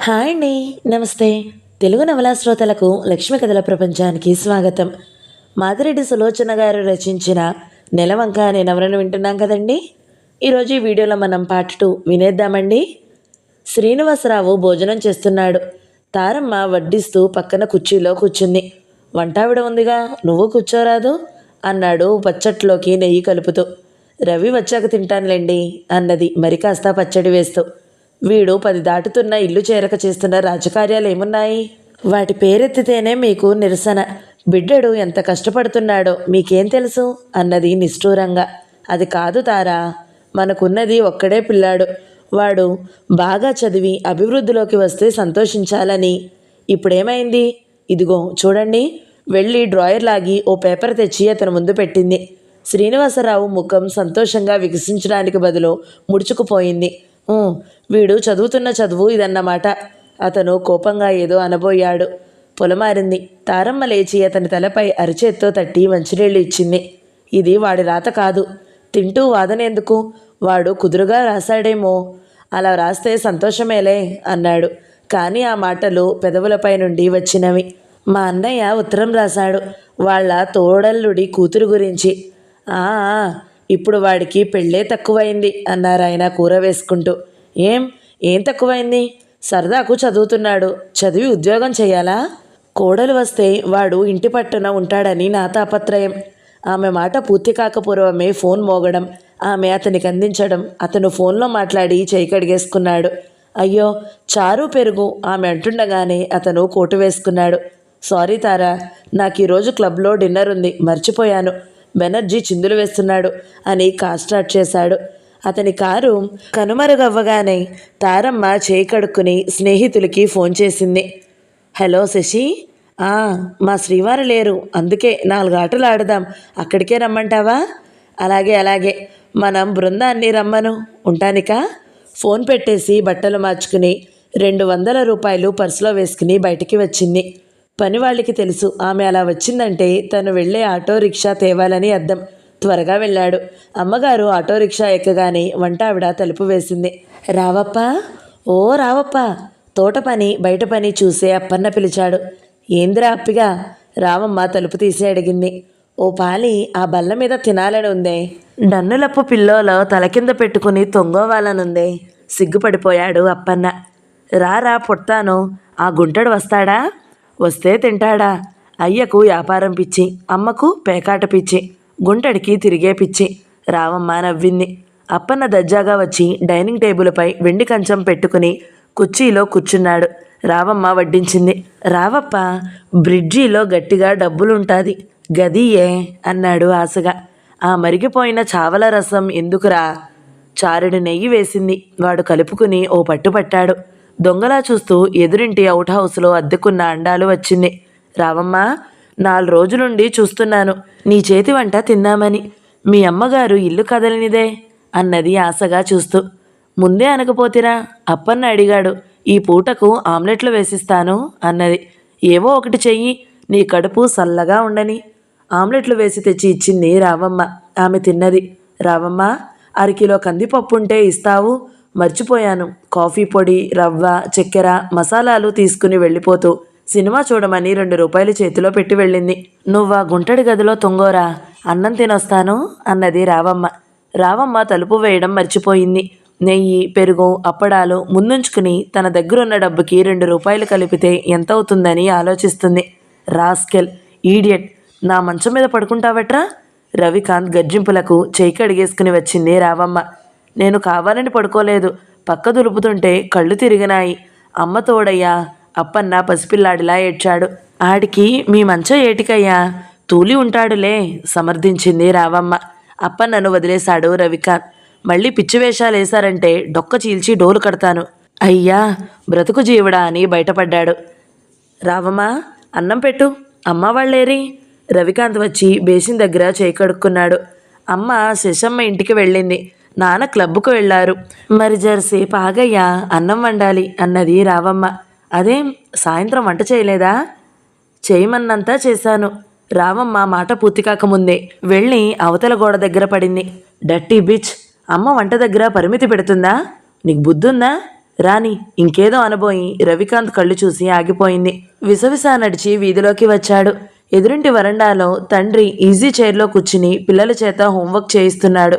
Hi అండి. నమస్తే. తెలుగు నవలా శ్రోతలకు లక్ష్మి కథల ప్రపంచానికి స్వాగతం. మాదిరెడ్డి సులోచన గారు రచించిన నెలవంక అనే నవలను వింటున్నాం కదండి. ఈరోజు ఈ వీడియోలో మనం పార్ట్ 2 వినేద్దామండి. శ్రీనివాసరావు భోజనం చేస్తున్నాడు. తారమ్మ వడ్డిస్తూ పక్కన కుర్చీలో కూర్చుంది. వంటావిడ ఉందిగా, నువ్వు కూర్చోరాదు అన్నాడు పచ్చట్లోకి నెయ్యి కలుపుతూ. రవి వచ్చాక తింటానులేండి అన్నది మరి కాస్త పచ్చడి వేస్తూ. వీడు 10 దాటుతున్న ఇల్లు చేరక చేస్తున్న రాజకార్యాలు ఏమున్నాయి? వాటి పేరెత్తితేనే మీకు నిరసన. బిడ్డడు ఎంత కష్టపడుతున్నాడో మీకేం తెలుసు అన్నది నిష్ఠూరంగా. అది కాదు తారా, మనకున్నది ఒక్కడే పిల్లాడు. వాడు బాగా చదివి అభివృద్ధిలోకి వస్తే సంతోషించాలని. ఇప్పుడేమైంది? ఇదిగో చూడండి. వెళ్ళి డ్రాయర్ లాగి ఓ పేపర్ తెచ్చి అతను ముందు పెట్టింది. శ్రీనివాసరావు ముఖం సంతోషంగా వికసించడానికి బదులు ముడుచుకుపోయింది. వీడు చదువుతున్న చదువు ఇదన్నమాట. అతను కోపంగా ఏదో అనబోయాడు. పొలమారింది. తారమ్మ లేచి అతని తలపై అరిచేత్తో తట్టి మంచినీళ్ళు ఇచ్చింది. ఇది వాడి రాత కాదు. తింటూ వాదనేందుకు? వాడు కుదురుగా రాశాడేమో. అలా రాస్తే సంతోషమేలే అన్నాడు. కానీ ఆ మాటలు పెదవులపై నుండి వచ్చినవి. మా అన్నయ్య ఉత్తరం రాశాడు, వాళ్ళ తోడల్లుడి కూతురు గురించి. ఆ ఇప్పుడు వాడికి పెళ్ళే తక్కువైంది అన్నారాయన కూర వేసుకుంటూ. ఏం తక్కువైంది? సరదాకు చదువుతున్నాడు. చదివి ఉద్యోగం చేయాలా? కోడలు వస్తే వాడు ఇంటి పట్టున ఉంటాడని నా తాపత్రయం. ఆమె మాట పూర్తి కాకపూర్వమే ఫోన్ మోగడం, ఆమె అతనికి అందించడం. అతను ఫోన్లో మాట్లాడి చేయి కడిగేసుకున్నాడు. అయ్యో, చారు పెరుగు ఆమె అంటుండగానే అతను కోటు వేసుకున్నాడు. సారీ తారా, నాకు ఈరోజు క్లబ్లో డిన్నర్ ఉంది, మర్చిపోయాను. బెనర్జీ చిందులు వేస్తున్నాడు అని కార్ స్టార్ట్ చేశాడు. అతని కారు కనుమరుగవ్వగానే తారమ్మ చేయి కడుక్కుని స్నేహితులకి ఫోన్ చేసింది. హలో శశి, మా శ్రీవారు లేరు, అందుకే 4 ఆటలు ఆడదాం, అక్కడికే రమ్మంటావా? అలాగే మనం బృందాన్ని రమ్మను. ఉంటానికా? ఫోన్ పెట్టేసి బట్టలు మార్చుకుని 200 రూపాయలు పర్సులో వేసుకుని బయటికి వచ్చింది. పని వాళ్ళకి తెలుసు ఆమె అలా వచ్చిందంటే తను వెళ్ళే ఆటో రిక్షా తేవాలని అర్థం. త్వరగా వెళ్ళాడు. అమ్మగారు ఆటో రిక్షా ఎక్కగానే వంట ఆవిడ తలుపు వేసింది. రావప్ప. తోట పని బయట పని చూసే అప్పన్న పిలిచాడు. ఏందిరా అప్పిగా? రావమ్మ తలుపు తీసి అడిగింది. ఓ పాలి ఆ బల్ల మీద తినాలని ఉందే. డన్నులప్పు పిల్లోలో తల కింద పెట్టుకుని తొంగోవాలనుందే. సిగ్గుపడిపోయాడు అప్పన్న. రారా పుట్టాను. ఆ గుంటడు వస్తాడా? వస్తే తింటాడా? అయ్యకు వ్యాపారం పిచ్చి, అమ్మకు పేకాట పిచ్చి, గుంటడికి తిరిగే పిచ్చి. రావమ్మ నవ్వింది. అప్పన్న దజ్జాగా వచ్చి డైనింగ్ టేబుల్పై వెండి కంచం పెట్టుకుని కుర్చీలో కూర్చున్నాడు. రావమ్మ వడ్డించింది. రావప్ప, బ్రిడ్జీలో గట్టిగా డబ్బులుంటాది, గదియే అన్నాడు ఆశగా. ఆ మరిగిపోయిన చావల రసం ఎందుకురా? చారుడి నెయ్యి వేసింది. వాడు కలుపుకుని ఓ పట్టుపట్టాడు. దొంగలా చూస్తూ ఎదురింటి అవుట్ హౌస్లో అద్దెకున్న అండాలు వచ్చింది. రావమ్మ, 4 రోజులుండి చూస్తున్నాను నీ చేతి వంట తిందామని. మీ అమ్మగారు ఇల్లు కదలనిదే అన్నది ఆశగా చూస్తూ. ముందే అనకపోతిరా? అప్పన్న అడిగాడు. ఈ పూటకు ఆమ్లెట్లు వేసిస్తాను అన్నది. ఏవో ఒకటి చెయ్యి, నీ కడుపు సల్లగా ఉండని. ఆమ్లెట్లు వేసి తెచ్చి ఇచ్చింది రావమ్మ. ఆమె తిన్నది. రావమ్మ, 1/2 కిలో కందిపప్పుంటే ఇస్తావు? మర్చిపోయాను. కాఫీ పొడి, రవ్వ, చక్కెర, మసాలాలు తీసుకుని వెళ్ళిపోతూ సినిమా చూడమని 2 రూపాయలు చేతిలో పెట్టి వెళ్ళింది. నువ్వా గుంటడి గదిలో తొంగోరా, అన్నం తినొస్తాను అన్నది రావమ్మ. రావమ్మ తలుపు వేయడం మర్చిపోయింది. నెయ్యి, పెరుగు, అప్పడాలు ముందుంచుకుని తన దగ్గరున్న డబ్బుకి 2 రూపాయలు కలిపితే ఎంత అవుతుందని ఆలోచిస్తుంది. రాస్కెల్, ఈడియట్, నా మంచం మీద పడుకుంటావట్రా? రవికాంత్ గర్జింపులకు చేయి కడిగేసుకుని వచ్చింది రావమ్మ. నేను కావాలని పడుకోలేదు, పక్క దులుపుతుంటే కళ్ళు తిరిగినాయి. అమ్మ తోడయ్యా. అప్పన్న పసిపిల్లాడిలా ఏడ్చాడు. ఆడికి మీ మంచం ఏటికయ్యా, తూలి ఉంటాడులే సమర్థించింది రావమ్మ. అప్పన్నను వదిలేశాడు రవికాంత్. మళ్ళీ పిచ్చివేషాలు వేశారంటే డొక్క చీల్చి డోలు కడతాను. అయ్యా బ్రతుకు జీవుడా అని బయటపడ్డాడు. రావమ్మ, అన్నం పెట్టు. అమ్మ వాళ్ళేరి? రవికాంత్ వచ్చి బేసిన్ దగ్గర చేయి కడుక్కున్నాడు. అమ్మ శశమ్మ ఇంటికి వెళ్ళింది, నాన్న క్లబ్కు వెళ్ళారు. మరి జరసేపు ఆగయ్యా, అన్నం వండాలి అన్నది రావమ్మ. అదేం సాయంత్రం వంట చేయలేదా? చేయమన్నంతా చేశాను. రావమ్మ మాట పూర్తి కాకముందే వెళ్ళి అవతల గోడ దగ్గర పడింది. డర్టీ బిచ్, అమ్మ వంట దగ్గర పరిమితి పెడుతుందా? నీకు బుద్ధుందా? రాణి ఇంకేదో అనబోయి రవికాంత్ కళ్ళు చూసి ఆగిపోయింది. విసవిసా నడిచి వీధిలోకి వచ్చాడు. ఎదురింటి వరండాలో తండ్రి ఈజీ చైర్లో కూర్చుని పిల్లల చేత హోంవర్క్ చేయిస్తున్నాడు.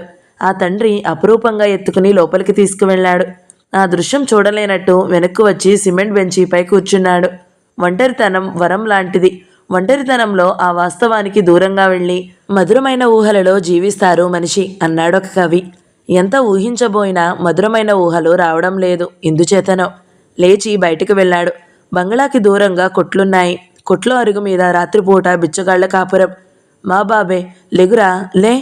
ఆ తండ్రి అపురూపంగా ఎత్తుకుని లోపలికి తీసుకువెళ్ళాడు. ఆ దృశ్యం చూడలేనట్టు వెనక్కు వచ్చి సిమెంట్ బెంచీపై కూర్చున్నాడు. ఒంటరితనం వరం లాంటిది. ఒంటరితనంలో ఆ వాస్తవానికి దూరంగా వెళ్ళి మధురమైన ఊహలలో జీవిస్తారు మనిషి అన్నాడొక కవి. ఎంత ఊహించబోయినా మధురమైన ఊహలు రావడం లేదు. ఇందుచేతనో లేచి బయటికి వెళ్ళాడు. బంగ్లాకి దూరంగా కొట్లున్నాయి. కొట్లో అరుగు మీద రాత్రిపూట బిచ్చగాళ్ల కాపురం. మా బాబే లెగురా లే,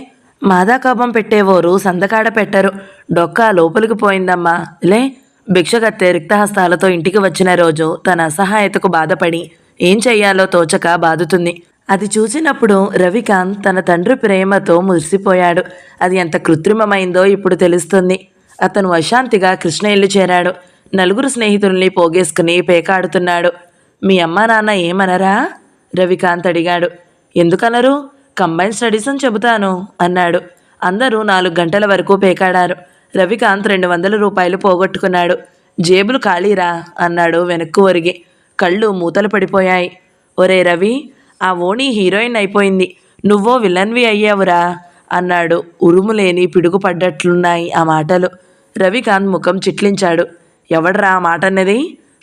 మాదాకాపం పెట్టేవోరు సందకాడ పెట్టరు. డొక్కా లోపలికి పోయిందమ్మా లే. భిక్షగత్తె రిక్తహస్తాలతో ఇంటికి వచ్చిన రోజు తన అసహాయతకు బాధపడి ఏం చెయ్యాలో తోచక బాదుతుంది. అది చూసినప్పుడు రవికాంత్ తన తండ్రి ప్రేమతో మురిసిపోయాడు. అది ఎంత కృత్రిమమైందో ఇప్పుడు తెలుస్తుంది. అతను అశాంతిగా కృష్ణ ఇల్లు చేరాడు. నలుగురు స్నేహితుల్ని పోగేసుకుని పేకాడుతున్నాడు. మీ అమ్మా నాన్న ఏమనరా? రవికాంత్ అడిగాడు. ఎందుకనరు? కంబైన్ స్టడీస్ అని చెబుతాను అన్నాడు. అందరూ 4 గంటల వరకు పేకాడారు. రవికాంత్ 200 రూపాయలు పోగొట్టుకున్నాడు. జేబులు ఖాళీరా అన్నాడు వెనక్కు ఒరిగి. కళ్ళు మూతలు పడిపోయాయి. ఒరే రవి, ఆ ఓణి హీరోయిన్ అయిపోయింది, నువ్వో విలన్వి అయ్యావురా అన్నాడు. ఉరుములేని పిడుగు పడ్డట్లున్నాయి ఆ మాటలు. రవికాంత్ ముఖం చిట్లించాడు. ఎవడ్రా ఆ మాట అన్నది?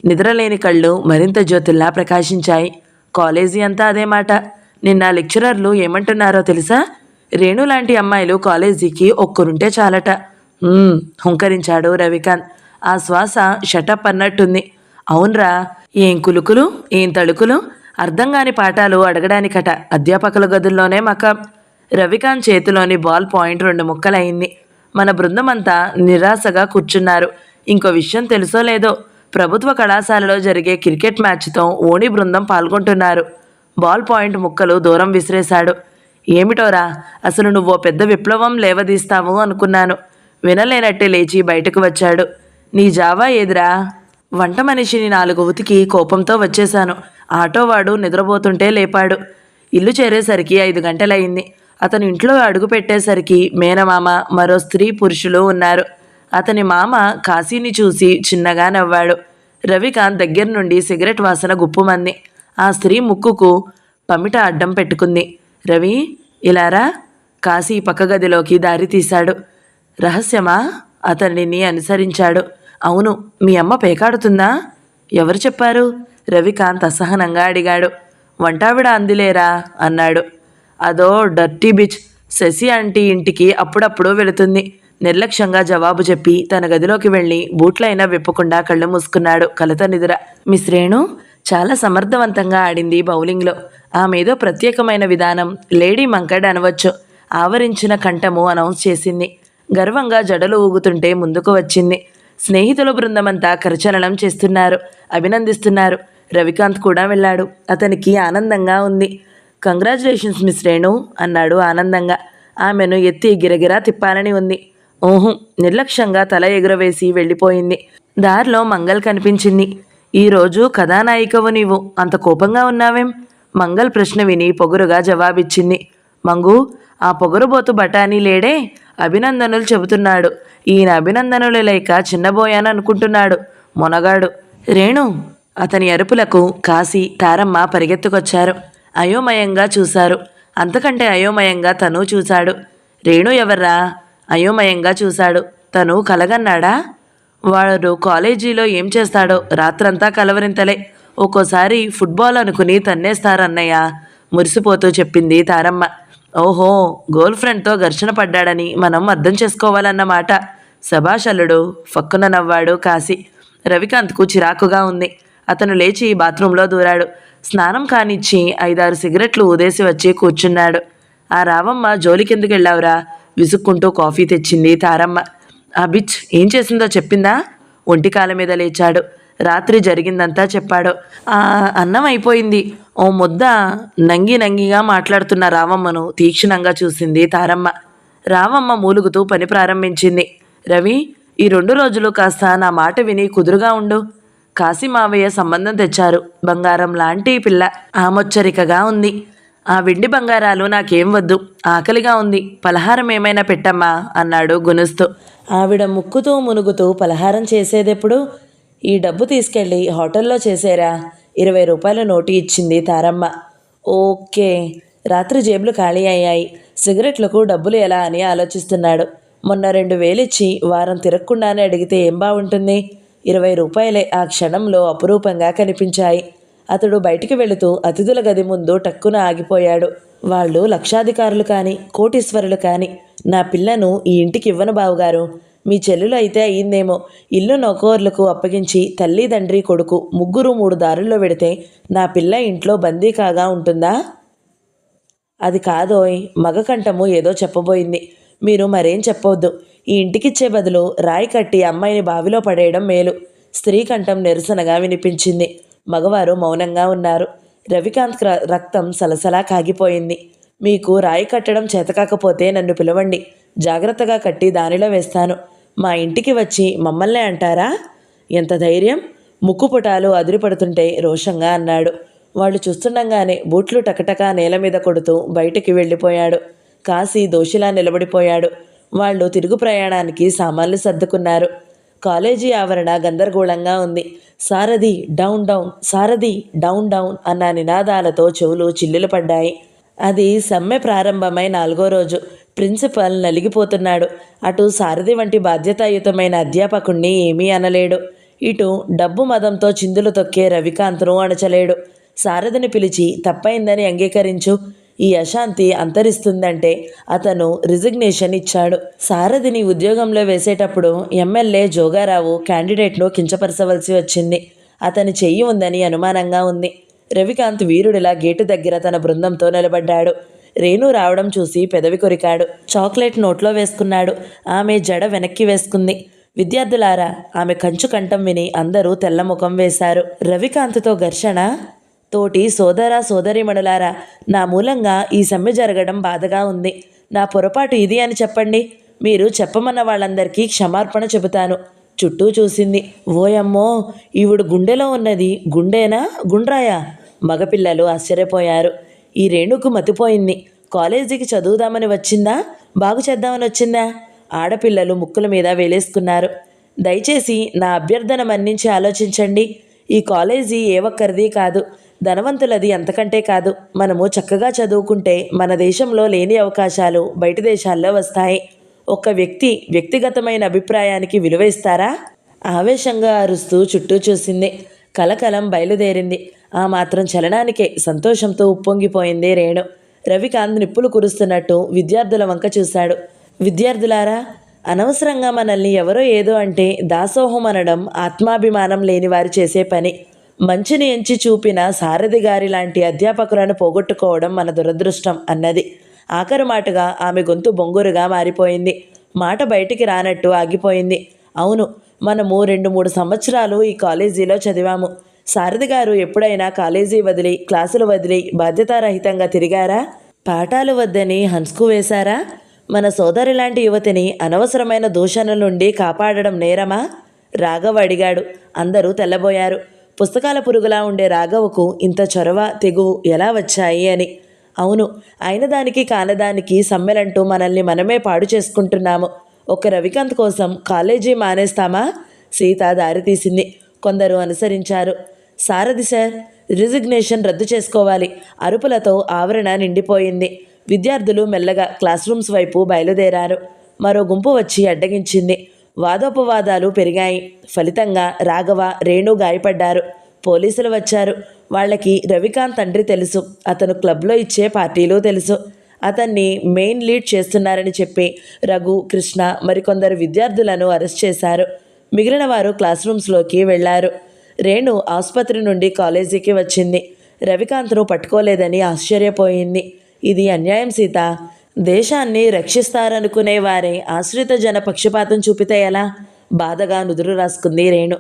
నిద్రలేని కళ్ళు మరింత జ్యోతుల్లా ప్రకాశించాయి. కాలేజీ అంతా అదే మాట. నిన్న లెక్చరర్లు ఏమంటున్నారో తెలుసా? రేణు లాంటి అమ్మాయిలు కాలేజీకి ఒక్కరుంటే చాలట. హుంకరించాడు రవికాంత్. ఆ శ్వాస షటప్ అన్నట్టుంది. అవునరా, ఏం కులుకులు ఏం తళుకులు, అర్థం కాని పాఠాలు అడగడానికట అధ్యాపకుల గదుల్లోనే మకం. రవికాంత్ చేతిలోని బాల్ పాయింట్ 2 ముక్కలయింది. మన బృందం అంతా నిరాశగా కూర్చున్నారు. ఇంకో విషయం తెలుసో లేదో, ప్రభుత్వ కళాశాలలో జరిగే క్రికెట్ మ్యాచ్తో ఓణి బృందం పాల్గొంటున్నారు. బాల్ పాయింట్ ముక్కలు దూరం విసిరేశాడు. ఏమిటోరా, అసలు నువ్వో పెద్ద విప్లవం లేవదీస్తావు అనుకున్నాను. వినలేనట్టే లేచి బయటకు వచ్చాడు. నీ జావా ఏదిరా? వంట మనిషిని 4 ఉతికి కోపంతో వచ్చేశాను. ఆటోవాడు నిద్రపోతుంటే లేపాడు. ఇల్లు చేరేసరికి 5 గంటలయింది. అతను ఇంట్లో అడుగు పెట్టేసరికి మేనమామ, మరో స్త్రీ పురుషులు ఉన్నారు. అతని మామ కాశీని చూసి చిన్నగా నవ్వాడు. రవికాంత్ దగ్గర నుండి సిగరెట్ వాసన గుప్పుమంది. ఆ స్త్రీ ముక్కుకు పమిట అడ్డం పెట్టుకుంది. రవి, ఇలారా. కాశీ పక్క గదిలోకి దారి తీశాడు. రహస్యమా? అతనిని అనుసరించాడు. అవును, మీ అమ్మ పేకాడుతుందా? ఎవరు చెప్పారు? రవికాంత్ అసహనంగా అడిగాడు. వంటావిడ అందిలేరా అన్నాడు. అదో డర్టీ బిచ్, శశి ఆంటీ ఇంటికి అప్పుడప్పుడు వెళుతుంది. నిర్లక్ష్యంగా జవాబు చెప్పి తన గదిలోకి వెళ్ళి బూట్లైనా విప్పకుండా కళ్ళు మూసుకున్నాడు. కలత నిద్ర. మిస్ రేణు చాలా సమర్థవంతంగా ఆడింది బౌలింగ్లో. ఆమెదో ప్రత్యేకమైన విధానం, లేడీ మంకడ్ అనవచ్చు. ఆవరించిన కంఠము అనౌన్స్ చేసింది. గర్వంగా జడలు ఊగుతుంటే ముందుకు వచ్చింది. స్నేహితుల బృందమంతా కరచలనం చేస్తున్నారు, అభినందిస్తున్నారు. రవికాంత్ కూడా వెళ్ళాడు. అతనికి ఆనందంగా ఉంది. కంగ్రాచులేషన్స్ మిస్ రేణు అన్నాడు ఆనందంగా. ఆమెను ఎత్తి గిరగిరా తిప్పాలని ఉంది. ఓహు, నిర్లక్ష్యంగా తల ఎగురవేసి వెళ్ళిపోయింది. దారిలో మంగల్ కనిపించింది. ఈరోజు కథానాయికవు నీవు, అంత కోపంగా ఉన్నావేం? మంగల్ ప్రశ్న విని పొగరుగా జవాబిచ్చింది. మంగు, ఆ పొగరుబోతు బఠానీ లేడే అభినందనలు చెబుతున్నాడు. ఈయన అభినందనలు లేక చిన్నబోయాననుకుంటున్నాడు మొనగాడు. రేణు, అతని అరుపులకు కాశీ, తారమ్మ పరిగెత్తుకొచ్చారు. అయోమయంగా చూశారు. అంతకంటే అయోమయంగా తను చూశాడు. రేణు ఎవర్రా? అయోమయంగా చూశాడు. తను కలగన్నాడా? వాడు కాలేజీలో ఏం చేస్తాడో, రాత్రంతా కలవరింతలే. ఒక్కోసారి ఫుట్బాల్ అనుకుని తన్నేస్తారన్నయ్య మురిసిపోతూ చెప్పింది తారమ్మ. ఓహో, గర్ల్ ఫ్రెండ్తో ఘర్షణ పడ్డాడని మనం అర్థం చేసుకోవాలన్నమాట. శభాష్ అల్లుడు, ఫక్కున నవ్వాడు కాశీ. రవికాంత్కు చిరాకుగా ఉంది. అతను లేచి బాత్రూంలో దూరాడు. స్నానం కానిచ్చి 5-6 సిగరెట్లు ఊదేసి వచ్చి కూర్చున్నాడు. ఆ రావమ్మ జోలికెందుకు వెళ్ళావురా? విసుక్కుంటూ కాఫీ తెచ్చింది తారమ్మ. ఆ బిచ్ ఏం చేసిందో చెప్పిందా? ఒంటికాల మీద లేచాడు. రాత్రి జరిగిందంతా చెప్పాడు. ఆ అన్నం అయిపోయింది. ఓ ముద్ద నంగిగా మాట్లాడుతున్న రావమ్మను తీక్షణంగా చూసింది తారమ్మ. రావమ్మ మూలుగుతూ పని ప్రారంభించింది. రవి, ఈ 2 రోజులు కాస్త నా మాట విని కుదురుగా ఉండు. కాశీ మావయ్య సంబంధం తెచ్చారు. బంగారం లాంటి పిల్ల, ఆమొచ్చరికగా ఉంది. ఆ వెండి బంగారాలు నాకేం వద్దు, ఆకలిగా ఉంది, పలహారం ఏమైనా పెట్టమ్మా అన్నాడు గునుస్తూ. ఆవిడ ముక్కుతూ మునుగుతూ పలహారం చేసేదెప్పుడు? ఈ డబ్బు తీసుకెళ్ళి హోటల్లో చేసేరా, 20 రూపాయల నోటు ఇచ్చింది తారమ్మ. ఓకే. రాత్రి జేబులు ఖాళీ అయ్యాయి. సిగరెట్లకు డబ్బులు ఎలా అని ఆలోచిస్తున్నాడు. మొన్న 2000 ఇచ్చి వారం తిరగకుండానే అడిగితే ఏం బాగుంటుంది? 20 రూపాయలే ఆ క్షణంలో అపురూపంగా కనిపించాయి. అతడు బయటికి వెళుతూ అతిథుల గది ముందు టక్కున ఆగిపోయాడు. వాళ్ళు లక్షాధికారులు కాని, కోటీశ్వరులు కాని, నా పిల్లను ఈ ఇంటికి ఇవ్వను బావుగారు. మీ చెల్లెలు అయితే అయ్యిందేమో. ఇల్లు నౌకర్లకు అప్పగించి తల్లి, తండ్రి, కొడుకు ముగ్గురు 3 దారుల్లో వెడితే నా పిల్ల ఇంట్లో బందీ కాగా ఉంటుందా? అది కాదోయ్. మగకంఠము ఏదో చెప్పబోయింది. మీరు మరేం చెప్పవద్దు. ఈ ఇంటికిచ్చే బదులు రాయి కట్టి అమ్మాయిని బావిలో పడేయడం మేలు. స్త్రీ కంఠం నిరసనగా వినిపించింది. మగవారు మౌనంగా ఉన్నారు. రవికాంత్ రక్తం సలసలా కాగిపోయింది. మీకు రాయి కట్టడం చేతకాకపోతే నన్ను పిలవండి, జాగ్రత్తగా కట్టి దానిలో వేస్తాను. మా ఇంటికి వచ్చి మమ్మల్నే అంటారా? ఎంత ధైర్యం! ముక్కుపుటాలు అదిరిపడుతుంటే రోషంగా అన్నాడు. వాళ్ళు చూస్తుండగానే బూట్లు టకటకా నేల మీద కొడుతూ బయటికి వెళ్ళిపోయాడు. కాశీ దోషిలా నిలబడిపోయాడు. వాళ్ళు తిరుగు ప్రయాణానికి సామాన్లు సర్దుకున్నారు. కాలేజీ ఆవరణ గందరగోళంగా ఉంది. సారథి డౌన్ డౌన్, సారథి డౌన్ డౌన్ అన్న నినాదాలతో చెవులు చిల్లులు పడ్డాయి. అది సమ్మె ప్రారంభమై 4వ రోజు. ప్రిన్సిపల్ నలిగిపోతున్నాడు. అటు సారథి వంటి బాధ్యతాయుతమైన అధ్యాపకుణ్ణి ఏమీ అనలేడు. ఇటు డబ్బు మదంతో చిందులు తొక్కే రవికాంత్ను అణచలేడు. సారథిని పిలిచి తప్పైందని అంగీకరించు, ఈ అశాంతి అంతరిస్తుందంటే అతను రిజిగ్నేషన్ ఇచ్చాడు. సారథిని ఉద్యోగంలో వేసేటప్పుడు ఎమ్మెల్యే జోగారావు క్యాండిడేట్ను కించపరచవలసి వచ్చింది. అతని చెయ్యి ఉందని అనుమానంగా ఉంది. రవికాంత్ వీరుడిలా గేటు దగ్గర తన బృందంతో నిలబడ్డాడు. రేణు రావడం చూసి పెదవి కొరికాడు. చాక్లెట్ నోట్లో వేసుకున్నాడు. ఆమె జడ వెనక్కి వేసుకుంది. విద్యార్థులారా, ఆమె కంచు కంఠం విని అందరూ తెల్లముఖం వేశారు. రవికాంత్తో ఘర్షణ. తోటి సోదర సోదరీమణులారా, నా మూలంగా ఈ సమ్మె జరగడం బాధగా ఉంది. నా పొరపాటు ఇది అని చెప్పండి. మీరు చెప్పమన్న వాళ్ళందరికీ క్షమార్పణ చెబుతాను. చుట్టూ చూసింది. ఓయమ్మో, ఈవిడు గుండెలో ఉన్నది గుండేనా, గుండ్రాయా? మగపిల్లలు ఆశ్చర్యపోయారు. ఈ రేణుకు మతిపోయింది. కాలేజీకి చదువుదామని వచ్చిందా, బాగు చేద్దామని వచ్చిందా? ఆడపిల్లలు ముక్కుల మీద వేలేసుకున్నారు. దయచేసి నా అభ్యర్థన మన్నించి ఆలోచించండి. ఈ కాలేజీ ఏ ఒక్కరిది కాదు, ధనవంతులది అంతకంటే కాదు. మనము చక్కగా చదువుకుంటే మన దేశంలో లేని అవకాశాలు బయటి దేశాల్లో వస్తాయి. ఒక వ్యక్తిగతమైన అభిప్రాయానికి విలువ ఇస్తారా? ఆవేశంగా అరుస్తూ చుట్టూ చూసింది. కలకలం బయలుదేరింది. ఆ మాత్రం చలనానికే సంతోషంతో ఉప్పొంగిపోయింది రేణు. రవికాంత్ నిప్పులు కురుస్తున్నట్టు విద్యార్థుల వంక చూశాడు. విద్యార్థులారా, అనవసరంగా మనల్ని ఎవరో ఏదో అంటే దాసోహం అనడం ఆత్మాభిమానం లేని వారు చేసే పని. మంచిని ఎంచి చూపిన సారథి గారి లాంటి అధ్యాపకులను పోగొట్టుకోవడం మన దురదృష్టం అన్నది. ఆఖరు మాటగా ఆమె గొంతు బొంగురుగా మారిపోయింది. మాట బయటికి రానట్టు ఆగిపోయింది. అవును, మనము 2-3 సంవత్సరాలు ఈ కాలేజీలో చదివాము. సారథి గారు ఎప్పుడైనా కాలేజీ వదిలి, క్లాసులు వదిలి బాధ్యతారహితంగా తిరిగారా? పాఠాలు వద్దని హన్స్కు వేశారా? మన సోదరి లాంటి యువతిని అనవసరమైన దూషణల నుండి కాపాడడం నేరమా? రాఘవ్ అడిగాడు. అందరూ తెల్లబోయారు. పుస్తకాల పురుగులా ఉండే రాఘవకు ఇంత చొరవ, తెగువ ఎలా వచ్చాయి అని. అవును, అయిన దానికి కానదానికి సమ్మెలంటూ మనల్ని మనమే పాడు చేసుకుంటున్నాము. ఒక్క రవికాంత్ కోసం కాలేజీ మానేస్తామా? సీత దారితీసింది. కొందరు అనుసరించారు. సారథి సార్, రిజిగ్నేషన్ రద్దు చేసుకోవాలి. అరుపులతో ఆవరణ నిండిపోయింది. విద్యార్థులు మెల్లగా క్లాస్ రూమ్స్ వైపు బయలుదేరారు. మరో గుంపు వచ్చి అడ్డగించింది. వాదోపవాదాలు పెరిగాయి. ఫలితంగా రాఘవ, రేణు గాయపడ్డారు. పోలీసులు వచ్చారు. వాళ్ళకి రవికాంత్ తండ్రి తెలుసు. అతను క్లబ్లో ఇచ్చే పార్టీలు తెలుసు. అతన్ని మెయిన్ లీడ్ చేస్తున్నారని చెప్పి రఘు, కృష్ణ మరికొందరు విద్యార్థులను అరెస్ట్ చేశారు. మిగిలిన వారు క్లాస్ రూమ్స్లోకి వెళ్లారు. రేణు ఆసుపత్రి నుండి కాలేజీకి వచ్చింది. రవికాంత్ను పట్టుకోలేదని ఆశ్చర్యపోయింది. ఇది అన్యాయం సీత. దేశాన్ని రక్షిస్తారనుకునే వారే ఆశ్రిత జన పక్షపాతం చూపితే ఎలా? బాధగా నుదురు రాసుకుంది రేణు.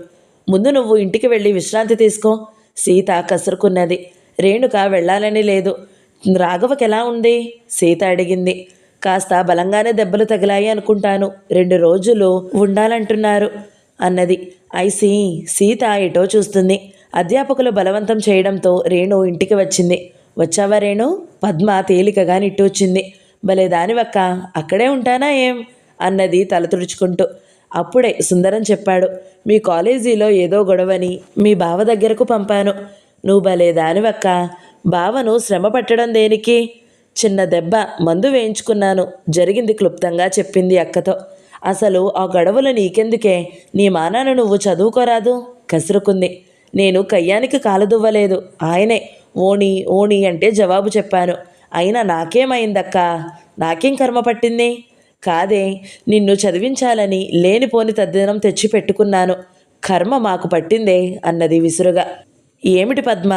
ముందు నువ్వు ఇంటికి వెళ్ళి విశ్రాంతి తీసుకో. సీత కసురుకున్నది. రేణుక వెళ్ళాలని లేదు. రాఘవకెలా ఉంది? సీత అడిగింది. కాస్త బలంగానే దెబ్బలు తగిలాయి అనుకుంటాను. 2 రోజులు ఉండాలంటున్నారు అన్నది. ఐసి. సీత ఎటో చూస్తుంది. అధ్యాపకులు బలవంతం చేయడంతో రేణు ఇంటికి వచ్చింది. వచ్చావా రేణు? పద్మ తేలికగా నిట్టూచింది. భలే దానివక్క, అక్కడే ఉంటానా ఏం అన్నది తల తుడుచుకుంటూ. అప్పుడే సుందరం చెప్పాడు, మీ కాలేజీలో ఏదో గొడవని మీ బావ దగ్గరకు పంపాను. నువ్వు భలే దానివక్క, బావను శ్రమ పట్టడం దేనికి? చిన్న దెబ్బ, మందు వేయించుకున్నాను, జరిగింది క్లుప్తంగా చెప్పింది అక్కతో. అసలు ఆ గొడవలు నీకెందుకే? నీ మానాన నువ్వు చదువుకోరాదు కసురుకుంది. నేను కయ్యానికి కాలుదువ్వలేదు, ఆయనే ఓణి ఓణి అంటే జవాబు చెప్పాను. అయినా నాకేమైందక్కా? నాకేం కర్మ పట్టింది? కాదే, నిన్ను చదివించాలని లేనిపోని తద్దినం తెచ్చి పెట్టుకున్నాను. కర్మ మాకు పట్టిందే అన్నది విసురుగా. ఏమిటి పద్మ?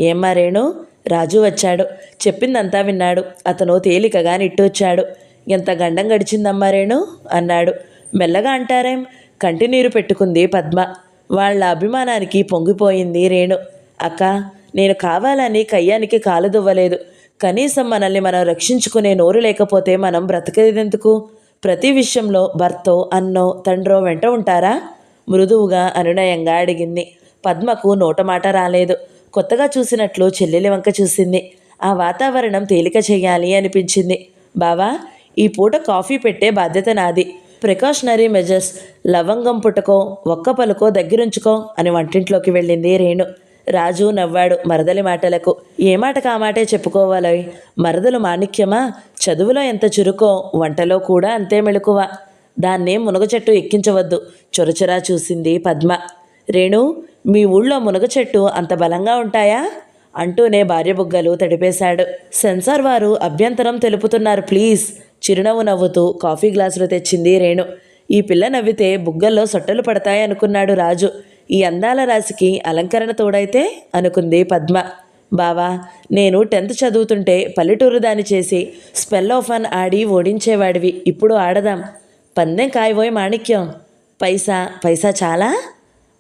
ఏమ్మా రేణు? రాజు వచ్చాడు. చెప్పిందంతా విన్నాడు. అతను తేలికగా నిట్టూర్చాడు. ఎంత గండం గడిచిందమ్మా రేణు అన్నాడు. మెల్లగా అంటారేం? కంటినీరు పెట్టుకుంది పద్మ. వాళ్ళ అభిమానానికి పొంగిపోయింది రేణు. అక్క, నేను కావాలని కయ్యానికి కాలు దువ్వలేదు. కనీసం మనల్ని మనం రక్షించుకునే నోరు లేకపోతే మనం బ్రతకేదెందుకు? ప్రతి విషయంలో భర్తో అన్నో తండ్రో వెంట ఉంటారా? మృదువుగా అనునయంగా అడిగింది. పద్మకు నోటమాట రాలేదు. కొత్తగా చూసినట్లు చెల్లెలి వంక చూసింది. ఆ వాతావరణం తేలిక చెయ్యాలి అనిపించింది. బావా, ఈ పూట కాఫీ పెట్టే బాధ్యత నాది. ప్రికాషనరీ మెజర్స్, లవంగం పుట్టకో ఒక్క పలుకో దగ్గరుంచుకో అని వంటింట్లోకి వెళ్ళింది రేణు. రాజు నవ్వాడు మరదలి మాటలకు. ఏ మాటకు ఆ మాటే చెప్పుకోవాలి. మరదలు మాణిక్యమా, చదువులో ఎంత చురుకో వంటలో కూడా అంతే మెళుకువ. దాన్నే మునగ చెట్టు ఎక్కించవద్దు చొరచొరా చూసింది పద్మ. రేణు, మీ ఊళ్ళో మునగ చెట్టు అంత బలంగా ఉంటాయా అంటూనే భార్య బుగ్గలు తడిపేశాడు. సెన్సార్ వారు అభ్యంతరం తెలుపుతున్నారు ప్లీజ్. చిరునవ్వు నవ్వుతూ కాఫీ గ్లాసులు తెచ్చింది రేణు. ఈ పిల్ల నవ్వితే బుగ్గల్లో సొట్టలు పడతాయనుకున్నాడు రాజు. ఈ అందాల రాశికి అలంకరణ తోడైతే అనుకుంది పద్మ. బావా, నేను 10th చదువుతుంటే పల్లెటూరు దాన్ని చేసి స్పెల్ ఆఫ్ అన్ ఆడి ఓడించేవాడివి. ఇప్పుడు ఆడదాం. పందెం కాయబోయే మాణిక్యం. పైసా పైసా చాలా?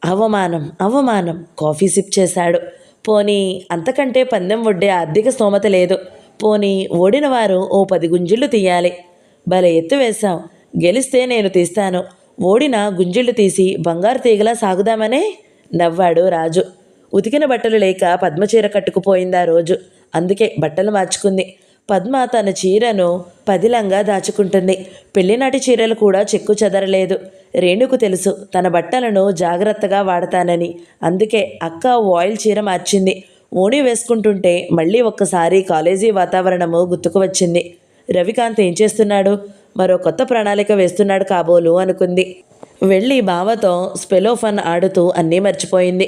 అవమానం అవమానం. కాఫీ సిప్ చేశాడు. పోనీ అంతకంటే పందెం ఒడ్డే ఆర్థిక స్తోమత లేదు. పోనీ ఓడిన వారు ఓ 10 గుంజిళ్ళు తీయాలి. భలే ఎత్తు వేశాం. గెలిస్తే నేను తీస్తాను. ఓడిన గుంజిళ్ళు తీసి బంగారు తీగలా సాగుదామనే నవ్వాడు రాజు. ఉతికిన బట్టలు లేక పద్మ చీర కట్టుకుపోయిందా రోజు. అందుకే బట్టలు మార్చుకుంది. పద్మ తన చీరను పదిలంగా దాచుకుంటుంది. పెళ్లినాటి చీరలు కూడా చెక్కు చెదరలేదు. రేణుకు తెలుసు తన బట్టలను జాగ్రత్తగా వాడతానని. అందుకే అక్క ఆయిల్ చీర మార్చింది. ఓణి వేసుకుంటుంటే మళ్ళీ ఒక్కసారి కాలేజీ వాతావరణము గుర్తుకు వచ్చింది. రవికాంత్ ఏం చేస్తున్నాడు? మరో కొత్త ప్రణాళిక వేస్తున్నాడు కాబోలు అనుకుంది. వెళ్ళి బావతో స్పెలోఫన్ ఆడుతూ అన్నీ మర్చిపోయింది.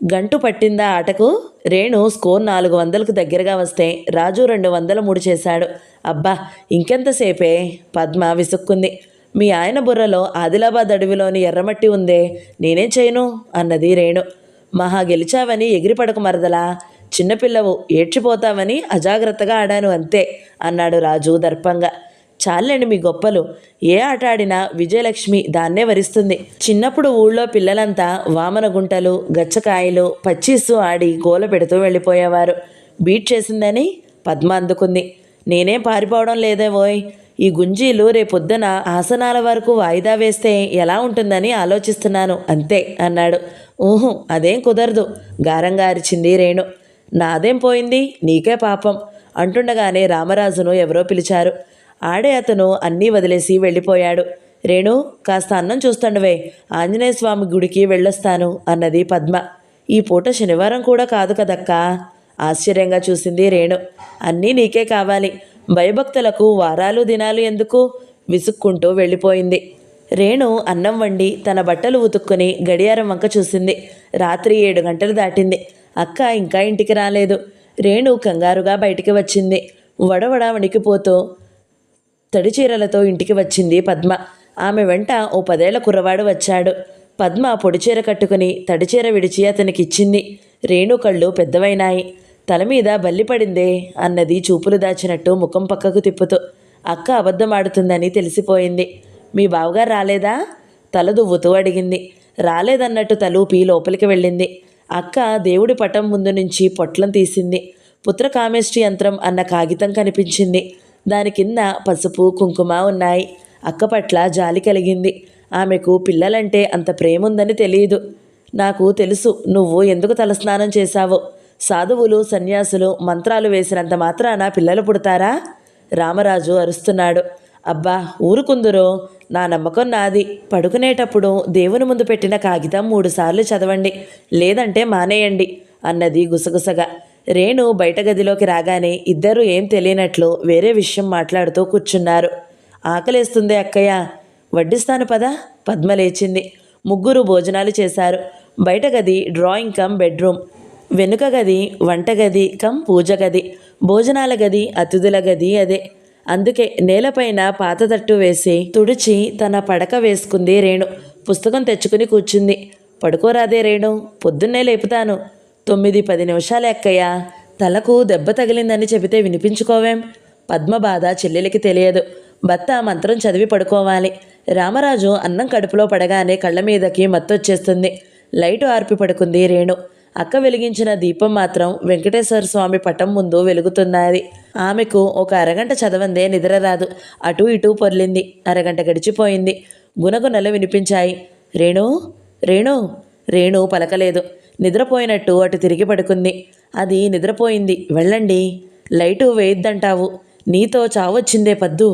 గంటు పట్టిందా ఆటకు? రేణు స్కోర్ 400కు దగ్గరగా వస్తే రాజు 203 చేశాడు. అబ్బా, ఇంకెంతసేపే? పద్మ విసుక్కుంది. మీ ఆయన బుర్రలో ఆదిలాబాద్ అడవిలోని ఎర్రమట్టి ఉందే, నేనేం చేయను అన్నది రేణు. మహా గెలిచావని ఎగిరిపడకు మరదలా, చిన్నపిల్లవు ఏడ్చిపోతావని అజాగ్రత్తగా ఆడాను అంతే అన్నాడు రాజు దర్పంగా. చాలండి మీ గొప్పలు. ఏ ఆట ఆడినా విజయలక్ష్మి దాన్నే వరిస్తుంది. చిన్నప్పుడు ఊళ్ళో పిల్లలంతా వామన గుంటలు, గచ్చకాయలు, పచ్చీసు ఆడి గోల పెడుతూ వెళ్ళిపోయేవారు. బీట్ చేసిందని పద్మ అందుకుంది. నేనేం పారిపోవడం లేదే ఓయ్. ఈ గుంజీలు రేపొద్దున ఆసనాల వరకు వాయిదా వేస్తే ఎలా ఉంటుందని ఆలోచిస్తున్నాను అంతే అన్నాడు. ఊహు, అదేం కుదరదు గారంగా అరిచింది రేణు. నాదేం పోయింది, నీకే పాపం అంటుండగానే రామరాజును ఎవరో పిలిచారు. ఆడే అతను అన్నీ వదిలేసి వెళ్ళిపోయాడు. రేణు, కాస్త అన్నం చూస్తుండవే, ఆంజనేయ స్వామి గుడికి వెళ్ళొస్తాను అన్నది పద్మ. ఈ పూట శనివారం కూడా కాదు కదక్కా ఆశ్చర్యంగా చూసింది రేణు. అన్నీ నీకే కావాలి, భయభక్తులకు వారాలు దినాలు ఎందుకు విసుక్కుంటూ వెళ్ళిపోయింది. రేణు అన్నం వండి తన బట్టలు ఉతుక్కుని గడియారం వంక చూసింది. రాత్రి 7 గంటలు దాటింది. అక్క ఇంకా ఇంటికి రాలేదు. రేణు కంగారుగా బయటికి వచ్చింది. వడవడ వణికిపోతూ తడిచీరలతో ఇంటికి వచ్చింది పద్మ. ఆమె వెంట ఓ 10 ఏళ్ల కుర్రవాడు వచ్చాడు. పద్మ పొడిచీర కట్టుకుని తడిచీర విడిచి అతనికి ఇచ్చింది. రేణు కళ్ళు పెద్దవైనాయి. తల మీద బల్లి పడిందే అన్నది చూపులు దాచినట్టు ముఖం పక్కకు తిప్పుతూ. అక్క అబద్ధమాడుతుందని తెలిసిపోయింది. మీ బావగారు రాలేదా? తల దువ్వుతూ అడిగింది. రాలేదన్నట్టు తలూపి లోపలికి వెళ్ళింది. అక్క దేవుడి పటం ముందు నుంచి పొట్లం తీసింది. పుత్రకామేష్టి యంత్రం అన్న కాగితం కనిపించింది. దాని కింద పసుపు కుంకుమ ఉన్నాయి. అక్క పట్ల జాలి కలిగింది. ఆమెకు పిల్లలంటే అంత ప్రేమ ఉందని తెలియదు. నాకు తెలుసు నువ్వు ఎందుకు తలస్నానం చేశావో. సాధువులు సన్యాసులు మంత్రాలు వేసినంత మాత్రాన పిల్లలు పుడతారా? రామరాజు అరుస్తున్నాడు. అబ్బా ఊరుకుందురో, నా నమ్మకం నాది. పడుకునేటప్పుడు దేవుని ముందు పెట్టిన కాగితం 3 సార్లు చదవండి, లేదంటే మానేయండి అన్నది గుసగుసగా. రేణు బయట గదిలోకి రాగానే ఇద్దరూ ఏం తెలియనట్లు వేరే విషయం మాట్లాడుతూ కూర్చున్నారు. ఆకలేస్తుంది అక్కయ్య, వడ్డిస్తాను పదా. పద్మ లేచింది. ముగ్గురు భోజనాలు చేశారు. బయట గది డ్రాయింగ్ కమ్ బెడ్రూమ్, వెనుక గది వంటగది కమ్ పూజ గది, భోజనాల గది అతిథుల గది అదే. అందుకే నేలపైన పాత తట్టు వేసి తుడిచి తన పడక వేసుకుంది రేణు. పుస్తకం తెచ్చుకుని కూర్చుంది. పడుకోరాదే రేణు, పొద్దున్నే లేపుతాను. 9-10 నిమిషాలు ఎక్కయ్యా. తలకు దెబ్బ తగిలిందని చెబితే వినిపించుకోవేం? పద్మ బాధ చెల్లెలికి తెలియదు. భర్త మంత్రం చదివి పడుకోవాలి. రామరాజు అన్నం కడుపులో పడగానే కళ్ళ మీదకి మత్తొచ్చేస్తుంది. లైటు ఆర్పి పడుకుంది రేణు. అక్క వెలిగించిన దీపం మాత్రం వెంకటేశ్వర స్వామి పటం ముందు వెలుగుతున్నది. ఆమెకు ఒక అరగంట చదవందే నిద్ర రాదు. అటూ ఇటూ పొర్లింది. అరగంట గడిచిపోయింది. గునగునలు వినిపించాయి. రేణు, రేణు. రేణు పలకలేదు. నిద్రపోయినట్టు అటు తిరిగి పడుకుంది. అది నిద్రపోయింది, వెళ్ళండి. లైటు వేయొద్దంటావు, నీతో చావొచ్చిందే పద్దు.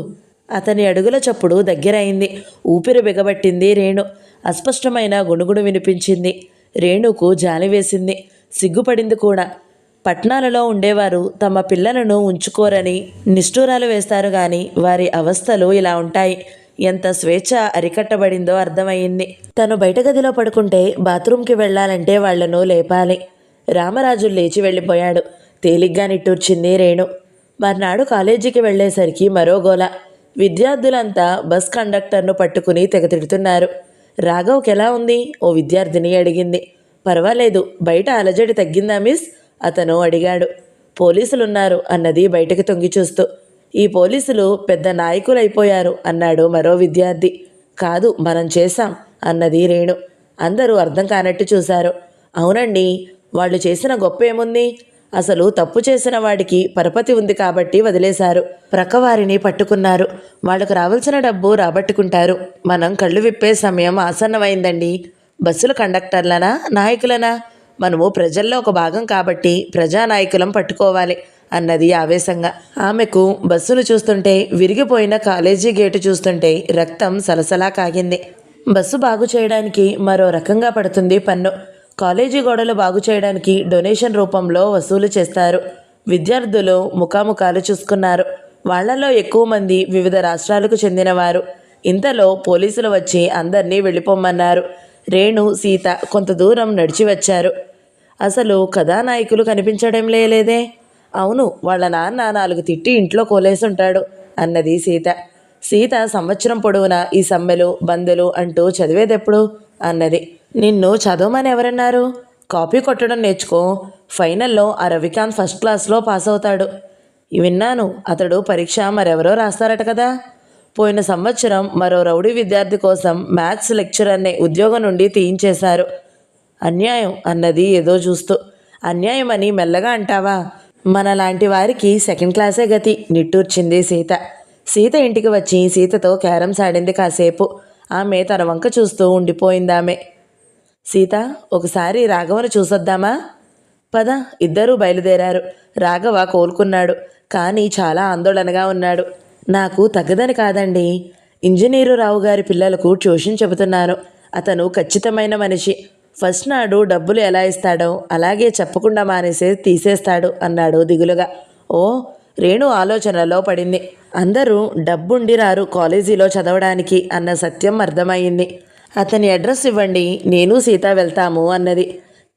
అతని అడుగుల చప్పుడు దగ్గరైంది. ఊపిరి బిగబట్టింది రేణు. అస్పష్టమైన గుణుగుడు వినిపించింది. రేణుకు జాలి వేసింది, సిగ్గుపడింది కూడా. పట్నాలలో ఉండేవారు తమ పిల్లలను ఉంచుకోరని నిష్ఠూరాలు వేస్తారు గాని వారి అవస్థలు ఇలా ఉంటాయి. ఎంత స్వేచ్ఛ అరికట్టబడిందో అర్థమయ్యింది. తను బయట గదిలో పడుకుంటే బాత్రూంకి వెళ్ళాలంటే వాళ్లను లేపాలి. రామరాజు లేచి వెళ్ళిపోయాడు. తేలిగ్గా నిట్టూర్చింది రేణు. మర్నాడు కాలేజీకి వెళ్లేసరికి మరో గోల. విద్యార్థులంతా బస్ కండక్టర్ను పట్టుకుని తెగతిడుతున్నారు. రాఘవ్కి ఎలా ఉంది? ఓ విద్యార్థిని అడిగింది. పర్వాలేదు, బయట అలజడి తగ్గిందా మిస్? అతను అడిగాడు. పోలీసులున్నారు అన్నది బయటకు తొంగి చూస్తూ. ఈ పోలీసులు పెద్ద నాయకులైపోయారు అన్నాడు మరో విద్యార్థి. కాదు, మనం చేశాం అన్నది రేణు. అందరూ అర్థం కానట్టు చూశారు. అవునండి, వాళ్ళు చేసిన గొప్ప ఏముంది? అసలు తప్పు చేసిన వాడికి పరపతి ఉంది కాబట్టి వదిలేశారు. ప్రక్కవారిని పట్టుకున్నారు. వాళ్లకు రావాల్సిన డబ్బు రాబట్టుకుంటారు. మనం కళ్ళు విప్పే సమయం ఆసన్నమైందండి. బస్సుల కండక్టర్లనా నాయకులనా? మనము ప్రజల్లో ఒక భాగం కాబట్టి ప్రజానాయకులం పట్టుకోవాలి అన్నది ఆవేశంగా. ఆమెకు బస్సును చూస్తుంటే, విరిగిపోయిన కాలేజీ గేటు చూస్తుంటే రక్తం సలసలా కాగింది. బస్సు బాగు చేయడానికి మరో రకంగా పడుతుంది పన్ను. కాలేజీ గోడలు బాగు చేయడానికి డొనేషన్ రూపంలో వసూలు చేస్తారు. విద్యార్థులు ముఖాముఖాలు చూసుకున్నారు. వాళ్లలో ఎక్కువ మంది వివిధ రాష్ట్రాలకు చెందినవారు. ఇంతలో పోలీసులు వచ్చి అందర్నీ వెళ్ళిపోమన్నారు. రేణు, సీత కొంత దూరం నడిచి వచ్చారు. అసలు కథానాయకులు కనిపించడం లేదే. అవును, వాళ్ళ నాన్న 4 తిట్టి ఇంట్లో కోలేసుంటాడు అన్నది సీత. సీత సంవత్సరం పొడవునా ఈ సమ్మెలు బందులు అంటూ చదివేదెప్పుడు అన్నది. నిన్ను చదవమని ఎవరన్నారు? కాపీ కొట్టడం నేర్చుకో. ఫైనల్లో ఆ రవికాంత్ ఫస్ట్ క్లాస్లో పాస్ అవుతాడు. విన్నాను, అతడు పరీక్ష మరెవరో రాస్తారట కదా. పోయిన సంవత్సరం మరో రౌడీ విద్యార్థి కోసం మ్యాథ్స్ లెక్చరర్ని ఉద్యోగం నుండి తీయించేశారు. అన్యాయం అన్నది ఏదో చూస్తూ. అన్యాయం అని మెల్లగా అంటావా? మనలాంటి వారికి 2nd క్లాసే గతి నిట్టూర్చింది సీత. సీత ఇంటికి వచ్చి సీతతో క్యారమ్స్ ఆడింది కాసేపు. ఆమె తన వంక చూస్తూ ఉండిపోయిందామె. సీత, ఒకసారి రాఘవను చూసొద్దామా? పద. ఇద్దరూ బయలుదేరారు. రాఘవ కోలుకున్నాడు, కానీ చాలా ఆందోళనగా ఉన్నాడు. నాకు తగ్గదని కాదండి, ఇంజనీరు రావు గారి పిల్లలకు ట్యూషన్ చెబుతున్నాను. అతను ఖచ్చితమైన మనిషి. ఫస్ట్ నాడు డబ్బులు ఎలా ఇస్తాడో అలాగే చెప్పకుండా మానేసే తీసేస్తాడు అన్నాడు దిగులుగా. ఓ, రేణు ఆలోచనలో పడింది. అందరూ డబ్బుండి రారు కాలేజీలో చదవడానికి అన్న సత్యం అర్థమయ్యింది. అతని అడ్రస్ ఇవ్వండి, నేను సీత వెళ్తాము అన్నది.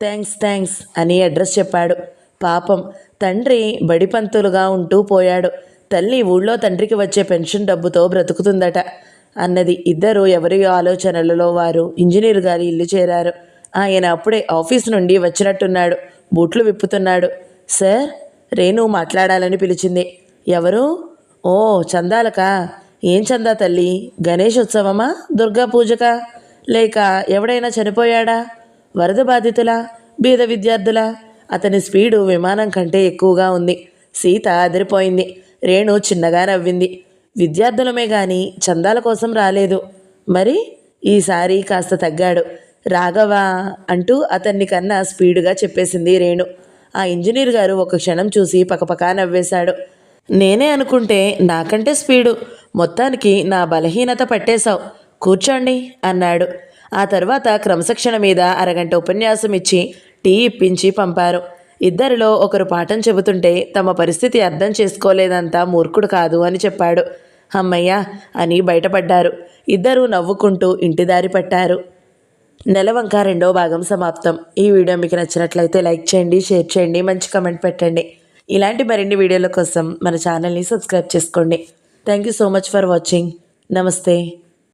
థ్యాంక్స్ అని అడ్రస్ చెప్పాడు. పాపం, తండ్రి బడిపంతులుగా ఉంటూ పోయాడు. తల్లి ఊళ్ళో తండ్రికి వచ్చే పెన్షన్ డబ్బుతో బ్రతుకుతుందట అన్నది. ఇద్దరు ఎవరి ఆలోచనలలో వారు ఇంజనీర్ గారి ఇల్లు చేరారు. ఆయన అప్పుడే ఆఫీస్ నుండి వచ్చినట్టున్నాడు. బూట్లు విప్పుతున్నాడు. సార్, రేణు మాట్లాడాలని పిలిచింది. ఎవరు? ఓ, చందాలకా? ఏం చందా తల్లి? గణేష్ ఉత్సవమా, దుర్గా పూజకా, లేక ఎవడైనా చనిపోయాడా? వరద బాధితులా, బీద విద్యార్థులా? అతని స్పీడు విమానం కంటే ఎక్కువగా ఉంది. సీత అదిరిపోయింది. రేణు చిన్నగా నవ్వింది. విద్యార్థులమే గాని చందాల కోసం రాలేదు. మరి ఈసారి కాస్త తగ్గాడు. రాఘవ అంటూ అతన్ని కన్నా స్పీడుగా చెప్పేసింది రేణు. ఆ ఇంజనీర్ గారు ఒక క్షణం చూసి పకపకా నవ్వేశాడు. నేనే అనుకుంటే నాకంటే స్పీడు. మొత్తానికి నా బలహీనత పట్టేశావు. కూర్చోండి అన్నాడు. ఆ తర్వాత క్రమశిక్షణ మీద అరగంట ఉపన్యాసం ఇచ్చి టీ ఇప్పించి పంపారు. ఇద్దరిలో ఒకరు పాఠం చెబుతుంటే తమ పరిస్థితి అర్థం చేసుకోలేదంతా మూర్ఖుడు కాదు అని చెప్పాడు. అమ్మయ్య అని బయటపడ్డారు. ఇద్దరూ నవ్వుకుంటూ ఇంటిదారి పట్టారు. నెలవంక 2వ భాగం సమాప్తం. ఈ వీడియో మీకు నచ్చినట్లయితే లైక్ చేయండి, షేర్ చేయండి, మంచి కామెంట్ పెట్టండి. ఇలాంటి మరిన్ని వీడియోల కోసం మన ఛానల్ని సబ్స్క్రైబ్ చేసుకోండి. Thank you so much for watching. నమస్తే.